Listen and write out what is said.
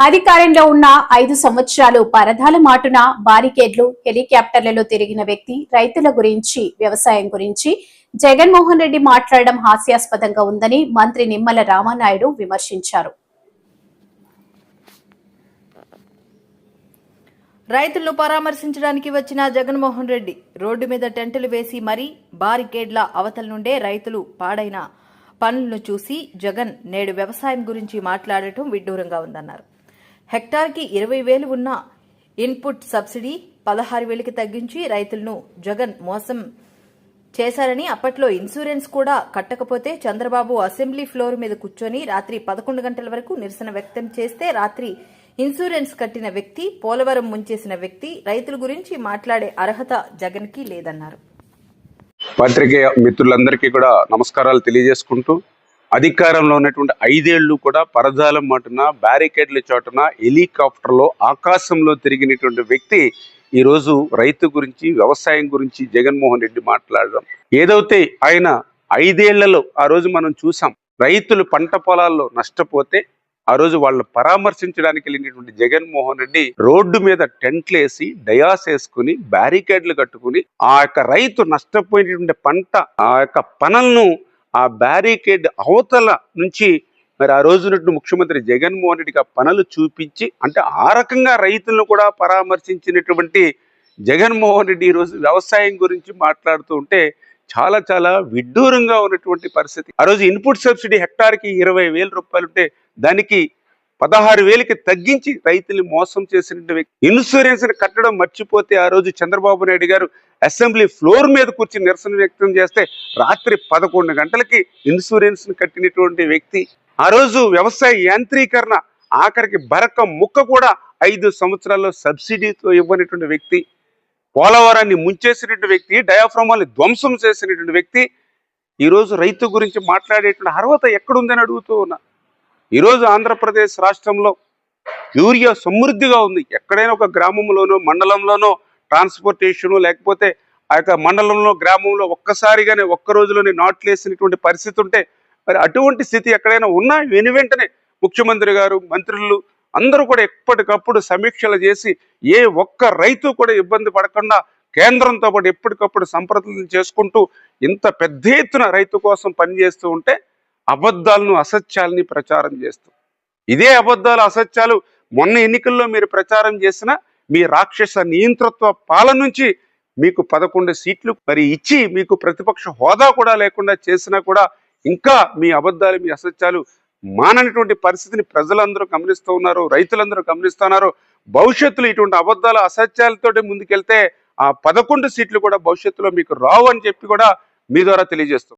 అధికారంలో ఉన్న 5 సంవత్సరాలు పరదాల మాటున బారికేడ్లు, హెలికాప్టర్లలో తిరిగిన వ్యక్తి రైతుల గురించి, వ్యవసాయం గురించి జగన్మోహన్ రెడ్డి మాట్లాడడం హాస్యాస్పదంగా ఉందని మంత్రి నిమ్మల రామానాయుడు విమర్శించారు. రైతులను పరామర్శించడానికి వచ్చిన జగన్మోహన్ రెడ్డి రోడ్డు మీద టెంటులు వేసి మరీ బారికేడ్ల అవతల నుండే రైతులు పాడైన పనులను చూసి జగన్ నేడు వ్యవసాయం గురించి మాట్లాడటం విడ్డూరంగా ఉందన్నారు. హెక్టార్కి 20,000 ఉన్న ఇన్పుట్ సబ్సిడీ 16,000కి తగ్గించి రైతులను జగన్ మోసం చేశారని, అప్పట్లో ఇన్సూరెన్స్ కూడా కట్టకపోతే చంద్రబాబు అసెంబ్లీ ఫ్లోర్ మీద కూర్చొని రాత్రి 11 గంటల వరకు నిరసన వ్యక్తం చేస్తే రాత్రి ఇన్సూరెన్స్ కట్టిన వ్యక్తి, పోలవరం ముంచేసిన వ్యక్తి రైతుల గురించి మాట్లాడే అర్హత జగన్కి లేదన్నారు. పత్రికేయ మిత్రులందరికీ కూడా నమస్కారాలు తెలియజేసుకుంటూ, అధికారంలో ఉన్నటువంటి 5 ఏళ్లు కూడా పరదాల మాటున, బ్యారికేడ్ల చాటున, హెలికాప్టర్లో ఆకాశంలో తిరిగినటువంటి వ్యక్తి ఈరోజు రైతు గురించి, వ్యవసాయం గురించి జగన్మోహన్ రెడ్డి మాట్లాడడం. ఏదైతే ఆయన 5 ఏళ్లలో ఆ రోజు మనం చూసాం, రైతులు పంట పొలాల్లో నష్టపోతే ఆ రోజు వాళ్ళని పరామర్శించడానికి వెళ్ళినటువంటి జగన్మోహన్ రెడ్డి రోడ్డు మీద టెంట్లు వేసి, డయాస్ వేసుకుని, బ్యారికేడ్లు కట్టుకుని ఆ యొక్క రైతు నష్టపోయినటువంటి పంట ఆ యొక్క పనులను ఆ బ్యారికేడ్ అవతల నుంచి మరి ఆ రోజునట్టు ముఖ్యమంత్రి జగన్మోహన్ రెడ్డికి ఆ పనులు చూపించి, అంటే ఆ రకంగా రైతులను కూడా పరామర్శించినటువంటి జగన్మోహన్ రెడ్డి ఈరోజు వ్యవసాయం గురించి మాట్లాడుతూ ఉంటే చాలా చాలా విడ్డూరంగా ఉన్నటువంటి పరిస్థితి. ఆ రోజు ఇన్పుట్ సబ్సిడీ హెక్టార్కి 20,000 రూపాయలు ఉంటే దానికి 16,000కి తగ్గించి రైతులు మోసం చేసినటువంటి వ్యక్తి. ఇన్సూరెన్స్ కట్టడం మర్చిపోతే ఆ రోజు చంద్రబాబు నాయుడు గారు అసెంబ్లీ ఫ్లోర్ మీద కూర్చుని నిరసన వ్యక్తం చేస్తే రాత్రి 11 గంటలకి ఇన్సూరెన్స్ కట్టినటువంటి వ్యక్తి. ఆ రోజు వ్యవసాయ యాంత్రీకరణ ఆఖరికి బరక ముక్క కూడా 5 సంవత్సరాల్లో సబ్సిడీతో ఇవ్వనటువంటి వ్యక్తి, పోలవరాన్ని ముంచేసినటువంటి వ్యక్తి, డయాఫ్రామాల్ని ధ్వంసం చేసినటువంటి వ్యక్తి ఈరోజు రైతు గురించి మాట్లాడేటువంటి అర్హత ఎక్కడుందని అడుగుతూ ఉన్నా. ఈరోజు ఆంధ్రప్రదేశ్ రాష్ట్రంలో యూరియా సమృద్ధిగా ఉంది. ఎక్కడైనా ఒక గ్రామంలోనో మండలంలోనో ట్రాన్స్పోర్టేషను, లేకపోతే ఆ యొక్క మండలంలో గ్రామంలో ఒక్కసారిగానే ఒక్క రోజులోనే నాట్లు వేసినటువంటి పరిస్థితి ఉంటే, మరి అటువంటి స్థితి ఎక్కడైనా ఉన్నా వెంటనే ముఖ్యమంత్రి గారు, మంత్రులు అందరూ కూడా ఎప్పటికప్పుడు సమీక్షలు చేసి ఏ ఒక్క రైతు కూడా ఇబ్బంది పడకుండా కేంద్రంతో పాటు ఎప్పటికప్పుడు సంప్రదింపులు చేసుకుంటూ ఇంత పెద్ద ఎత్తున రైతు కోసం పనిచేస్తూ ఉంటే అబద్ధాలను, అసత్యాలని ప్రచారం చేస్తూ, ఇదే అబద్ధాలు, అసత్యాలు మొన్న ఎన్నికల్లో మీరు ప్రచారం చేసిన మీ రాక్షస నియంతృత్వ పాలన నుంచి మీకు 11 సీట్లు మరి ఇచ్చి మీకు ప్రతిపక్ష హోదా కూడా లేకుండా చేసినా కూడా ఇంకా మీ అబద్ధాలు, మీ అసత్యాలు మాననటువంటి పరిస్థితిని ప్రజలందరూ గమనిస్తూ ఉన్నారు, రైతులందరూ గమనిస్తున్నారు. భవిష్యత్తులో ఇటువంటి అబద్ధాలు, అసత్యాలతోటి ముందుకెళ్తే ఆ 11 సీట్లు కూడా భవిష్యత్తులో మీకు రావు అని చెప్పి కూడా మీ ద్వారా తెలియజేస్తాం.